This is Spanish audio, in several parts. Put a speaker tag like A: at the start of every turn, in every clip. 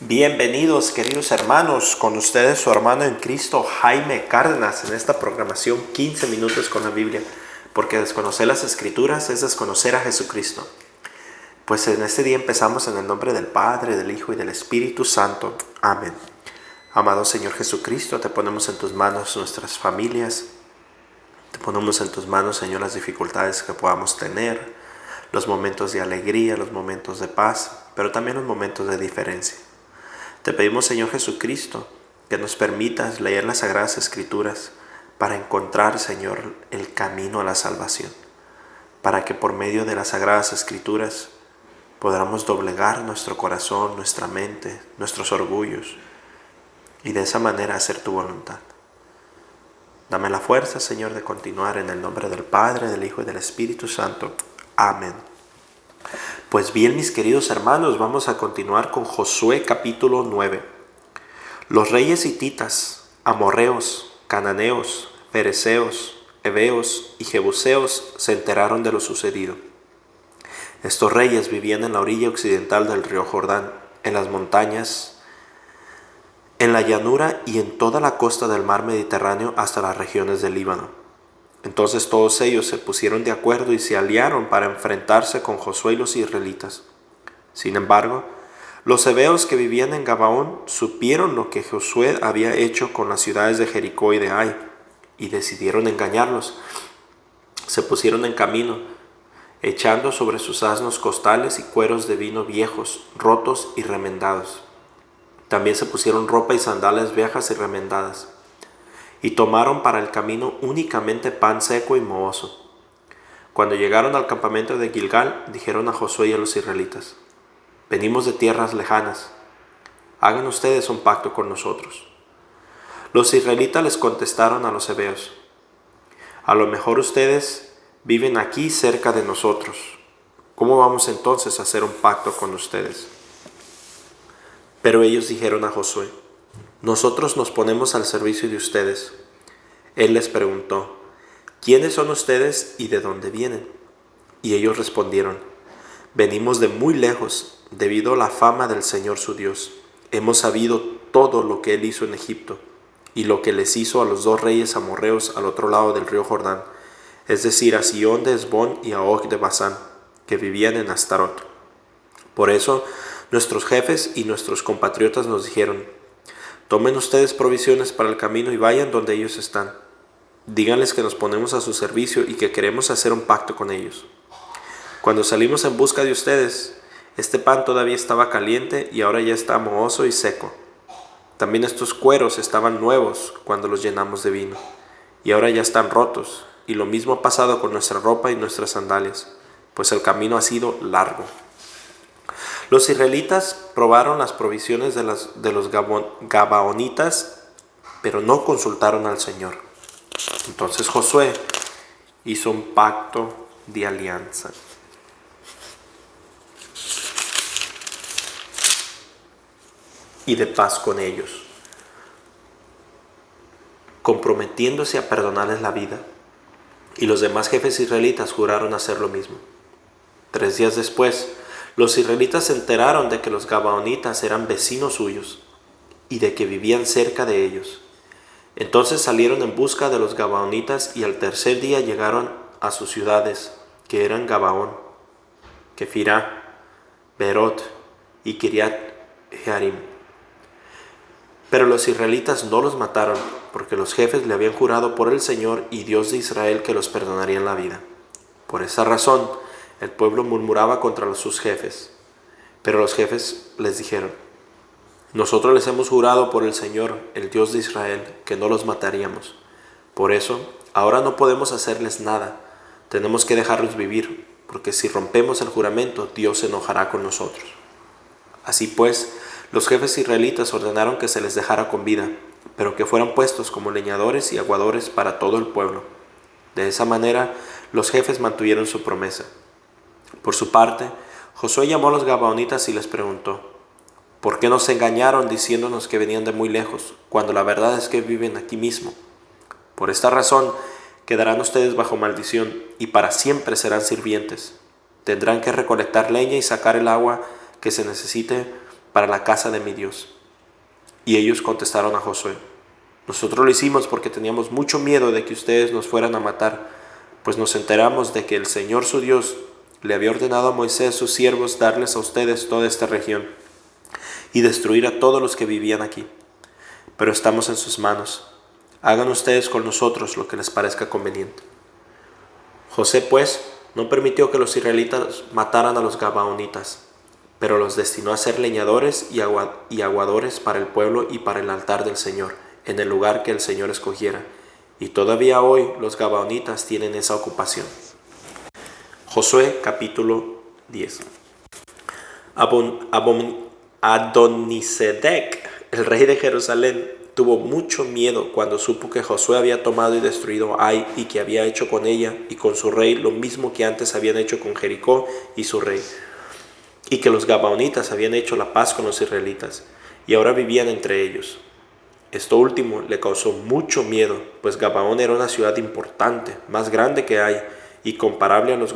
A: Bienvenidos, queridos hermanos, con ustedes su hermano en Cristo, Jaime Cárdenas, en esta programación 15 minutos con la Biblia, porque desconocer las Escrituras es desconocer a Jesucristo. Pues en este día empezamos en el nombre del Padre, del Hijo y del Espíritu Santo. Amén. Amado Señor Jesucristo, te ponemos en tus manos nuestras familias, te ponemos en tus manos, Señor, las dificultades que podamos tener, los momentos de alegría, los momentos de paz, pero también los momentos de diferencia. Te pedimos, Señor Jesucristo, que nos permitas leer las Sagradas Escrituras para encontrar, Señor, el camino a la salvación, para que por medio de las Sagradas Escrituras podamos doblegar nuestro corazón, nuestra mente, nuestros orgullos, y de esa manera hacer tu voluntad. Dame la fuerza, Señor, de continuar en el nombre del Padre, del Hijo y del Espíritu Santo. Amén. Pues bien, mis queridos hermanos, vamos a continuar con Josué capítulo 9. Los reyes hititas, amorreos, cananeos, fereceos, heveos y jebuseos se enteraron de lo sucedido. Estos reyes vivían en la orilla occidental del río Jordán, en las montañas, en la llanura y en toda la costa del mar Mediterráneo hasta las regiones del Líbano. Entonces todos ellos se pusieron de acuerdo y se aliaron para enfrentarse con Josué y los israelitas. Sin embargo, los heveos que vivían en Gabaón supieron lo que Josué había hecho con las ciudades de Jericó y de Ai, y decidieron engañarlos. Se pusieron en camino, echando sobre sus asnos costales y cueros de vino viejos, rotos y remendados. También se pusieron ropa y sandalias viejas y remendadas, y tomaron para el camino únicamente pan seco y mohoso. Cuando llegaron al campamento de Gilgal, dijeron a Josué y a los israelitas: venimos de tierras lejanas, hagan ustedes un pacto con nosotros. Los israelitas les contestaron a los heveos: a lo mejor ustedes viven aquí cerca de nosotros. ¿Cómo vamos entonces a hacer un pacto con ustedes? Pero ellos dijeron a Josué: nosotros nos ponemos al servicio de ustedes. Él les preguntó: ¿quiénes son ustedes y de dónde vienen? Y ellos respondieron: venimos de muy lejos, debido a la fama del Señor su Dios. Hemos sabido todo lo que Él hizo en Egipto, y lo que les hizo a los dos reyes amorreos al otro lado del río Jordán, es decir, a Sihón de Hesbón y a Og de Basán, que vivían en Astarot. Por eso, nuestros jefes y nuestros compatriotas nos dijeron: tomen ustedes provisiones para el camino y vayan donde ellos están. Díganles que nos ponemos a su servicio y que queremos hacer un pacto con ellos. Cuando salimos en busca de ustedes, este pan todavía estaba caliente y ahora ya está mohoso y seco. También estos cueros estaban nuevos cuando los llenamos de vino, y ahora ya están rotos, y lo mismo ha pasado con nuestra ropa y nuestras sandalias, pues el camino ha sido largo. Los israelitas probaron las provisiones de los gabaonitas, pero no consultaron al Señor. Entonces Josué hizo un pacto de alianza. Y de paz con ellos, comprometiéndose a perdonarles la vida. Y los demás jefes israelitas juraron hacer lo mismo. 3 días después, los israelitas se enteraron de que los gabaonitas eran vecinos suyos y de que vivían cerca de ellos. Entonces salieron en busca de los gabaonitas y al tercer día llegaron a sus ciudades, que eran Gabaón, Kefirá, Beerot y Kiriat Jearim. Pero los israelitas no los mataron, porque los jefes le habían jurado por el Señor y Dios de Israel que los perdonarían la vida. Por esa razón, el pueblo murmuraba contra sus jefes. Pero los jefes les dijeron: nosotros les hemos jurado por el Señor, el Dios de Israel, que no los mataríamos. Por eso, ahora no podemos hacerles nada. Tenemos que dejarlos vivir, porque si rompemos el juramento, Dios se enojará con nosotros. Así pues, los jefes israelitas ordenaron que se les dejara con vida, pero que fueran puestos como leñadores y aguadores para todo el pueblo. De esa manera, los jefes mantuvieron su promesa. Por su parte, Josué llamó a los gabaonitas y les preguntó: ¿por qué nos engañaron diciéndonos que venían de muy lejos, cuando la verdad es que viven aquí mismo? Por esta razón, quedarán ustedes bajo maldición y para siempre serán sirvientes. Tendrán que recolectar leña y sacar el agua que se necesite para la casa de mi Dios. Y ellos contestaron a Josué: nosotros lo hicimos porque teníamos mucho miedo de que ustedes nos fueran a matar, pues nos enteramos de que el Señor su Dios le había ordenado a Moisés sus siervos darles a ustedes toda esta región y destruir a todos los que vivían aquí. Pero estamos en sus manos. Hagan ustedes con nosotros lo que les parezca conveniente. José, pues, no permitió que los israelitas mataran a los gabaonitas, pero los destinó a ser leñadores y aguadores para el pueblo y para el altar del Señor, en el lugar que el Señor escogiera. Y todavía hoy los gabaonitas tienen esa ocupación. Josué capítulo 10. Adonisedec, el rey de Jerusalén, tuvo mucho miedo cuando supo que Josué había tomado y destruido Ai y que había hecho con ella y con su rey lo mismo que antes habían hecho con Jericó y su rey, y que los gabaonitas habían hecho la paz con los israelitas y ahora vivían entre ellos. Esto último le causó mucho miedo, pues Gabaón era una ciudad importante, más grande que Ai, y comparable a las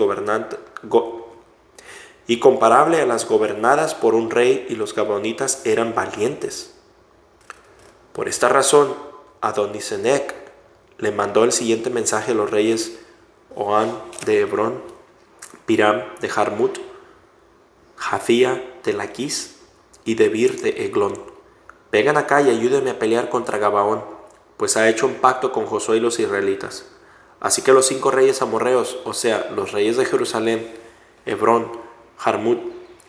A: gobernadas por un rey, y los gabaonitas eran valientes. Por esta razón, Adonisedec le mandó el siguiente mensaje a los reyes Oán de Hebrón, Piram de Jarmut, Jafía de Laquis y Debir de Eglón: vengan acá y ayúdenme a pelear contra Gabaón, pues ha hecho un pacto con Josué y los israelitas. Así que los 5 reyes amorreos, o sea, los reyes de Jerusalén, Hebrón, Jarmut,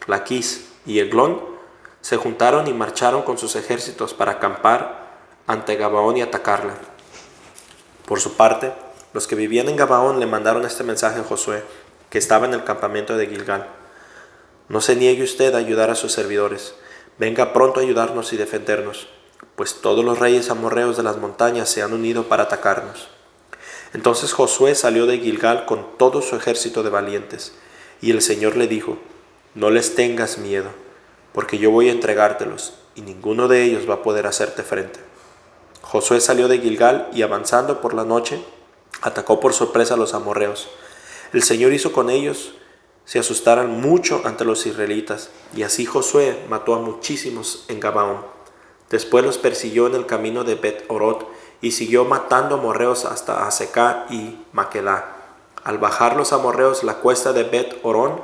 A: Laquis y Eglón, se juntaron y marcharon con sus ejércitos para acampar ante Gabaón y atacarla. Por su parte, los que vivían en Gabaón le mandaron este mensaje a Josué, que estaba en el campamento de Gilgal: no se niegue usted a ayudar a sus servidores, venga pronto a ayudarnos y defendernos, pues todos los reyes amorreos de las montañas se han unido para atacarnos. Entonces Josué salió de Gilgal con todo su ejército de valientes, y el Señor le dijo: no les tengas miedo, porque yo voy a entregártelos, y ninguno de ellos va a poder hacerte frente. Josué salió de Gilgal y, avanzando por la noche, atacó por sorpresa a los amorreos. El Señor hizo con ellos se asustaran mucho ante los israelitas, y así Josué mató a muchísimos en Gabaón. Después los persiguió en el camino de Bet-Orot y siguió matando amorreos hasta Azecá y Maquedá. Al bajar los amorreos la cuesta de Bet-Orón,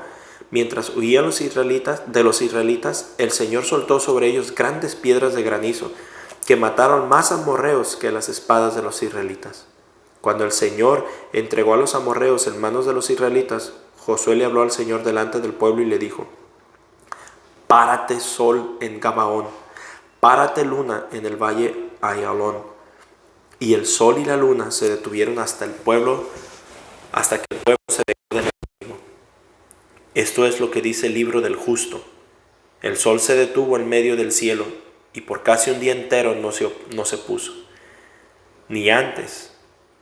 A: mientras huían los israelitas, el Señor soltó sobre ellos grandes piedras de granizo, que mataron más amorreos que las espadas de los israelitas. Cuando el Señor entregó a los amorreos en manos de los israelitas, Josué le habló al Señor delante del pueblo y le dijo: párate sol en Gabaón, párate luna en el valle Ayalón. Y el sol y la luna se detuvieron hasta que el pueblo se dejó del enemigo. Esto es lo que dice el libro del justo. El sol se detuvo en medio del cielo, y por casi un día entero no se puso. Ni antes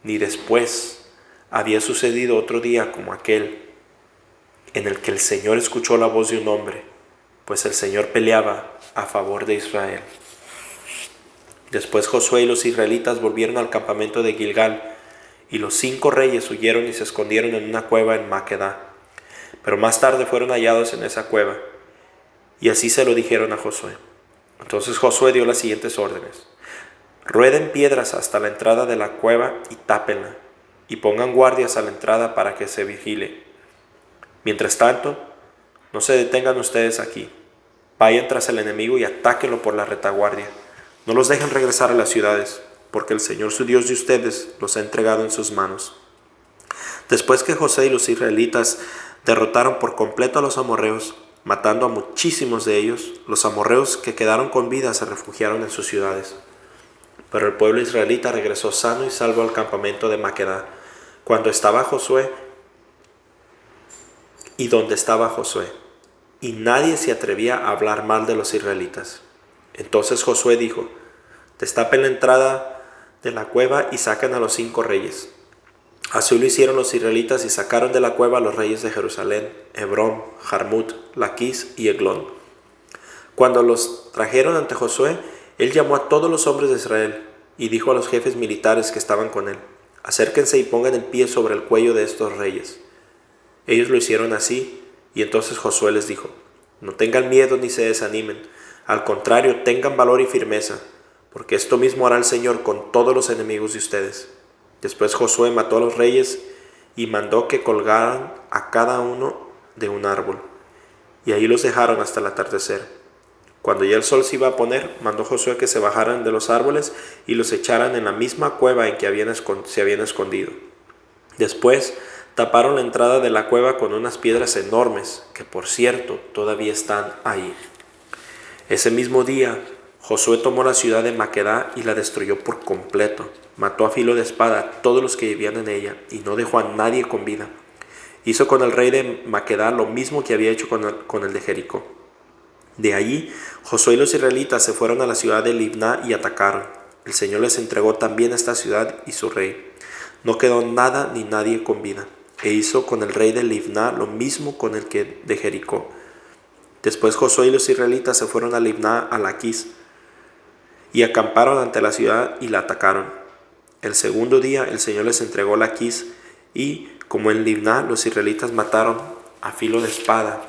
A: ni después había sucedido otro día como aquel, en el que el Señor escuchó la voz de un hombre, pues el Señor peleaba a favor de Israel. Después Josué y los israelitas volvieron al campamento de Gilgal, y los 5 reyes huyeron y se escondieron en una cueva en Maquedá. Pero más tarde fueron hallados en esa cueva, y así se lo dijeron a Josué. Entonces Josué dio las siguientes órdenes: rueden piedras hasta la entrada de la cueva y tápenla, y pongan guardias a la entrada para que se vigile. Mientras tanto, no se detengan ustedes aquí. Vayan tras el enemigo y atáquenlo por la retaguardia. No los dejen regresar a las ciudades, porque el Señor su Dios de ustedes los ha entregado en sus manos. Después que Josué y los israelitas derrotaron por completo a los amorreos, matando a muchísimos de ellos, los amorreos que quedaron con vida se refugiaron en sus ciudades. Pero el pueblo israelita regresó sano y salvo al campamento de Maquedá, donde estaba Josué, y nadie se atrevía a hablar mal de los israelitas. Entonces Josué dijo: destapen la entrada de la cueva y saquen a los 5 reyes. Así lo hicieron los israelitas y sacaron de la cueva a los reyes de Jerusalén, Hebrón, Jarmut, Laquis y Eglón. Cuando los trajeron ante Josué, él llamó a todos los hombres de Israel y dijo a los jefes militares que estaban con él: acérquense y pongan el pie sobre el cuello de estos reyes. Ellos lo hicieron así, y entonces Josué les dijo: no tengan miedo ni se desanimen, Al contrario, tengan valor y firmeza, porque esto mismo hará el Señor con todos los enemigos de ustedes. Después Josué mató a los reyes y mandó que colgaran a cada uno de un árbol, y ahí los dejaron hasta el atardecer. Cuando ya el sol se iba a poner, mandó Josué que se bajaran de los árboles y los echaran en la misma cueva en que se habían escondido. Después taparon la entrada de la cueva con unas piedras enormes, que por cierto todavía están ahí. Ese mismo día, Josué tomó la ciudad de Maquedá y la destruyó por completo. Mató a filo de espada a todos los que vivían en ella y no dejó a nadie con vida. Hizo con el rey de Maquedá lo mismo que había hecho con el de Jericó. De allí, Josué y los israelitas se fueron a la ciudad de Libná y atacaron. El Señor les entregó también esta ciudad y su rey. No quedó nada ni nadie con vida. E hizo con el rey de Libná lo mismo con el que de Jericó. Después Josué y los israelitas se fueron a Libná, a Laquis, y acamparon ante la ciudad y la atacaron. El segundo día el Señor les entregó Laquis, y como en Libná los israelitas mataron a filo de espada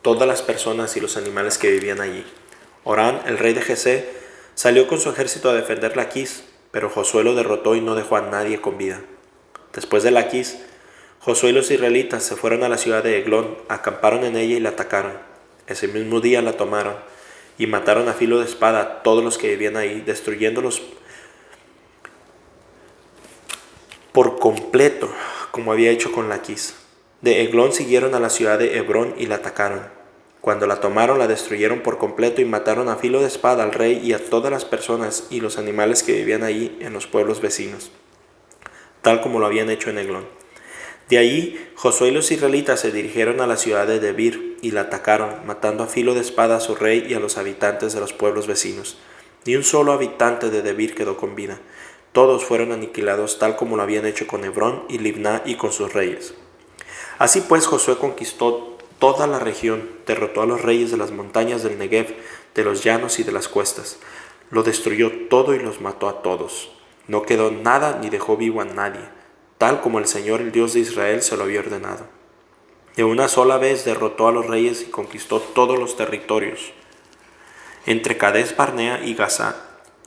A: todas las personas y los animales que vivían allí. Orán, el rey de Gesé, salió con su ejército a defender Laquis, pero Josué lo derrotó y no dejó a nadie con vida. Después de Laquis, Josué y los israelitas se fueron a la ciudad de Eglón, acamparon en ella y la atacaron. Ese mismo día la tomaron y mataron a filo de espada a todos los que vivían ahí, destruyéndolos por completo, como había hecho con Laquis. De Eglón siguieron a la ciudad de Hebrón y la atacaron. Cuando la tomaron, la destruyeron por completo y mataron a filo de espada al rey y a todas las personas y los animales que vivían allí en los pueblos vecinos, tal como lo habían hecho en Eglón. De allí, Josué y los israelitas se dirigieron a la ciudad de Debir y la atacaron, matando a filo de espada a su rey y a los habitantes de los pueblos vecinos. Ni un solo habitante de Debir quedó con vida. Todos fueron aniquilados tal como lo habían hecho con Hebrón y Libná y con sus reyes. Así pues, Josué conquistó toda la región, derrotó a los reyes de las montañas del Negev, de los llanos y de las cuestas. Lo destruyó todo y los mató a todos. No quedó nada ni dejó vivo a nadie, tal como el Señor, el Dios de Israel, se lo había ordenado. De una sola vez derrotó a los reyes y conquistó todos los territorios, entre Cades Barnea y Gaza,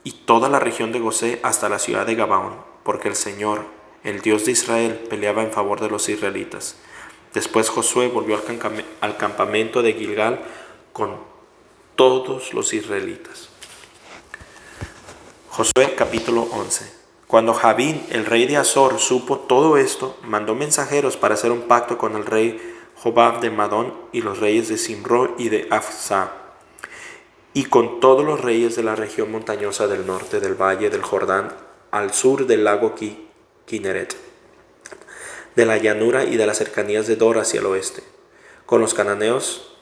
A: y toda la región de Gosé hasta la ciudad de Gabaón, porque el Señor, el Dios de Israel, peleaba en favor de los israelitas. Después Josué volvió al campamento de Gilgal con todos los israelitas. Josué capítulo 11. Cuando Javín, el rey de Azor, supo todo esto, mandó mensajeros para hacer un pacto con el rey Jobab de Madón y los reyes de Simró y de Afsá, y con todos los reyes de la región montañosa del norte del valle del Jordán, al sur del lago Kineret, de la llanura y de las cercanías de Dor hacia el oeste, con los cananeos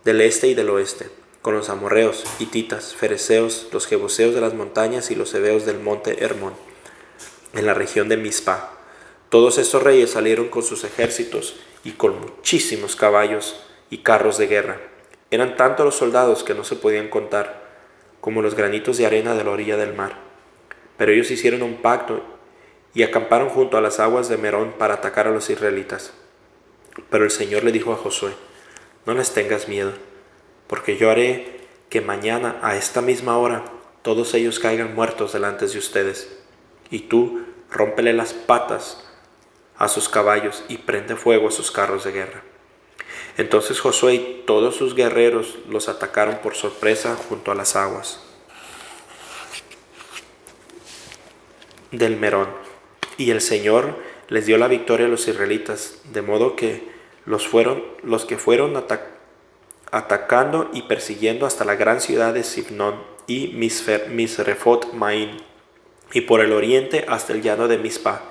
A: del este y del oeste, con los amorreos, hititas, fereceos, los jebuseos de las montañas y los heveos del monte Hermón, en la región de Mizpa. Todos estos reyes salieron con sus ejércitos y con muchísimos caballos y carros de guerra. Eran tantos los soldados que no se podían contar, como los granitos de arena de la orilla del mar. Pero ellos hicieron un pacto y acamparon junto a las aguas de Merón para atacar a los israelitas. Pero el Señor le dijo a Josué: no les tengas miedo, porque yo haré que mañana a esta misma hora todos ellos caigan muertos delante de ustedes. Y tú rómpele las patas a sus caballos y prende fuego a sus carros de guerra. Entonces Josué y todos sus guerreros los atacaron por sorpresa junto a las aguas del Merón. Y el Señor les dio la victoria a los israelitas, de modo que los que fueron atacando y persiguiendo hasta la gran ciudad de Sibnón y Misrefot Maim, y por el oriente hasta el llano de Mizpa.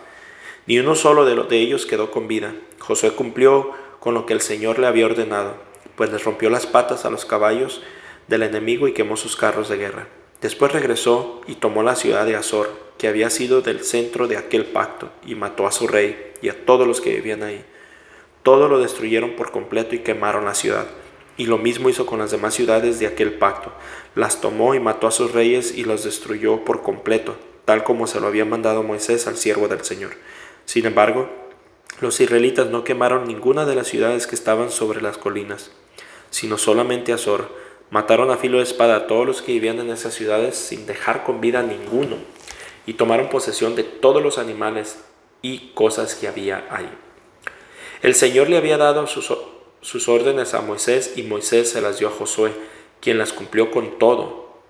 A: Ni uno solo de ellos quedó con vida. Josué cumplió con lo que el Señor le había ordenado, pues les rompió las patas a los caballos del enemigo y quemó sus carros de guerra. Después regresó y tomó la ciudad de Azor, que había sido del centro de aquel pacto, y mató a su rey y a todos los que vivían ahí. Todo lo destruyeron por completo y quemaron la ciudad. Y lo mismo hizo con las demás ciudades de aquel pacto. Las tomó y mató a sus reyes y los destruyó por completo, tal como se lo había mandado Moisés al siervo del Señor. Sin embargo, los israelitas no quemaron ninguna de las ciudades que estaban sobre las colinas. sino solamente a Zor. Mataron a filo de espada a todos los que vivían en esas ciudades sin dejar con vida a ninguno, y tomaron posesión de todos los animales y cosas que había ahí. El Señor le había dado sus órdenes a Moisés, y Moisés se las dio a Josué, quien las cumplió con todo,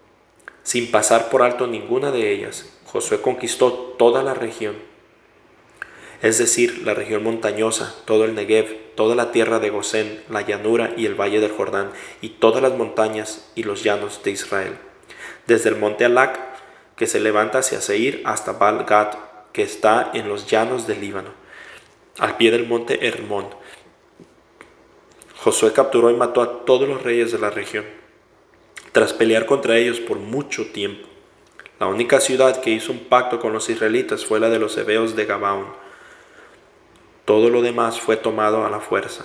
A: sin pasar por alto ninguna de ellas. Josué conquistó toda la región, es decir, la región montañosa, todo el Negev, toda la tierra de Gosén, la llanura y el valle del Jordán, y todas las montañas y los llanos de Israel, desde el monte Alac, que se levanta hacia Seir, hasta Baal-Gad, que está en los llanos del Líbano, al pie del monte Hermón. Josué capturó y mató a todos los reyes de la región, tras pelear contra ellos por mucho tiempo. La única ciudad que hizo un pacto con los israelitas fue la de los heveos de Gabaón. Todo lo demás fue tomado a la fuerza,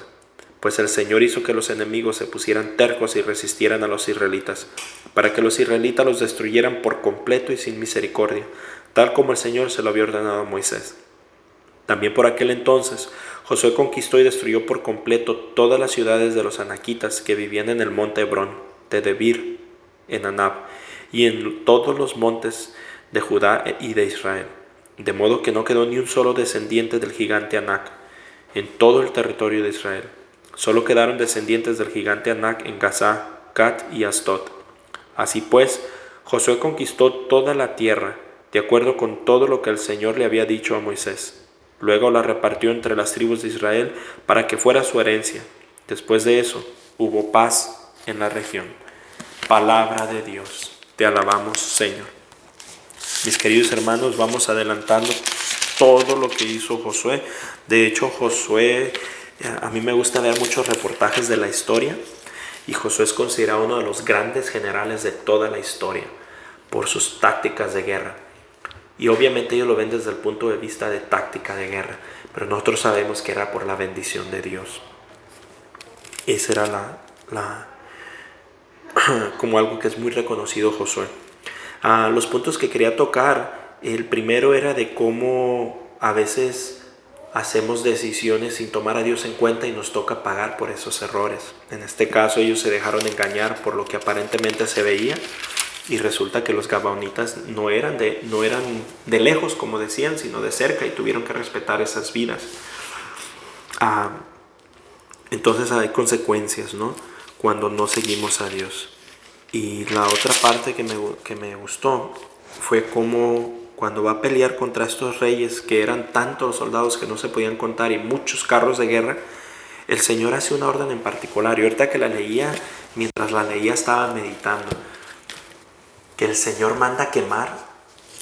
A: pues el Señor hizo que los enemigos se pusieran tercos y resistieran a los israelitas, para que los israelitas los destruyeran por completo y sin misericordia, tal como el Señor se lo había ordenado a Moisés. También por aquel entonces, Josué conquistó y destruyó por completo todas las ciudades de los anaquitas que vivían en el monte Hebrón, de Debir, en Anab, y en todos los montes de Judá y de Israel. De modo que no quedó ni un solo descendiente del gigante Anac en todo el territorio de Israel. Solo quedaron descendientes del gigante Anac en Gazá, Gat y Astot. Así pues, Josué conquistó toda la tierra, de acuerdo con todo lo que el Señor le había dicho a Moisés. Luego la repartió entre las tribus de Israel para que fuera su herencia. Después de eso, hubo paz en la región. Palabra de Dios. Te alabamos, Señor. Mis queridos hermanos, vamos adelantando todo lo que hizo Josué. De hecho, Josué, a mí me gusta ver muchos reportajes de la historia, y Josué es considerado uno de los grandes generales de toda la historia por sus tácticas de guerra. Y obviamente ellos lo ven desde el punto de vista de táctica de guerra, pero nosotros sabemos que era por la bendición de Dios. Esa era como algo que es muy reconocido Josué. Los puntos que quería tocar, el primero era de cómo a veces hacemos decisiones sin tomar a Dios en cuenta y nos toca pagar por esos errores. En este caso ellos se dejaron engañar por lo que aparentemente se veía, y resulta que los gabaonitas no eran de lejos, como decían, sino de cerca, y tuvieron que respetar esas vidas. Entonces hay consecuencias, ¿no?, cuando no seguimos a Dios. Y la otra parte que me gustó fue como cuando va a pelear contra estos reyes, que eran tantos los soldados que no se podían contar y muchos carros de guerra, el Señor hace una orden en particular. Y ahorita que la leía, mientras la leía estaba meditando que el Señor manda quemar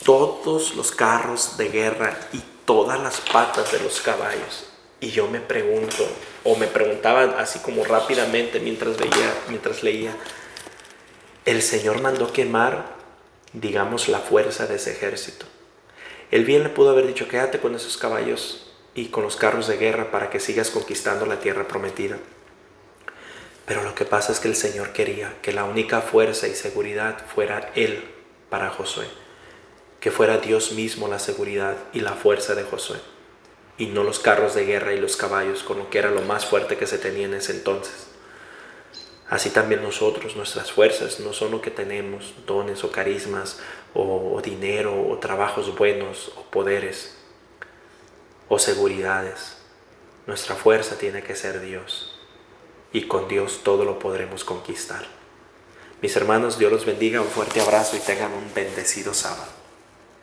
A: todos los carros de guerra y todas las patas de los caballos. Y yo me pregunto, o me preguntaba así como rápidamente mientras leía, el Señor mandó quemar, digamos, la fuerza de ese ejército. Él bien le pudo haber dicho, quédate con esos caballos y con los carros de guerra para que sigas conquistando la tierra prometida. Pero lo que pasa es que el Señor quería que la única fuerza y seguridad fuera Él para Josué, que fuera Dios mismo la seguridad y la fuerza de Josué, y no los carros de guerra y los caballos, con lo que era lo más fuerte que se tenía en ese entonces. Así también nosotros, nuestras fuerzas no son lo que tenemos, dones o carismas, o dinero, o trabajos buenos, o poderes, o seguridades. Nuestra fuerza tiene que ser Dios, y con Dios todo lo podremos conquistar. Mis hermanos, Dios los bendiga, un fuerte abrazo y tengan un bendecido sábado.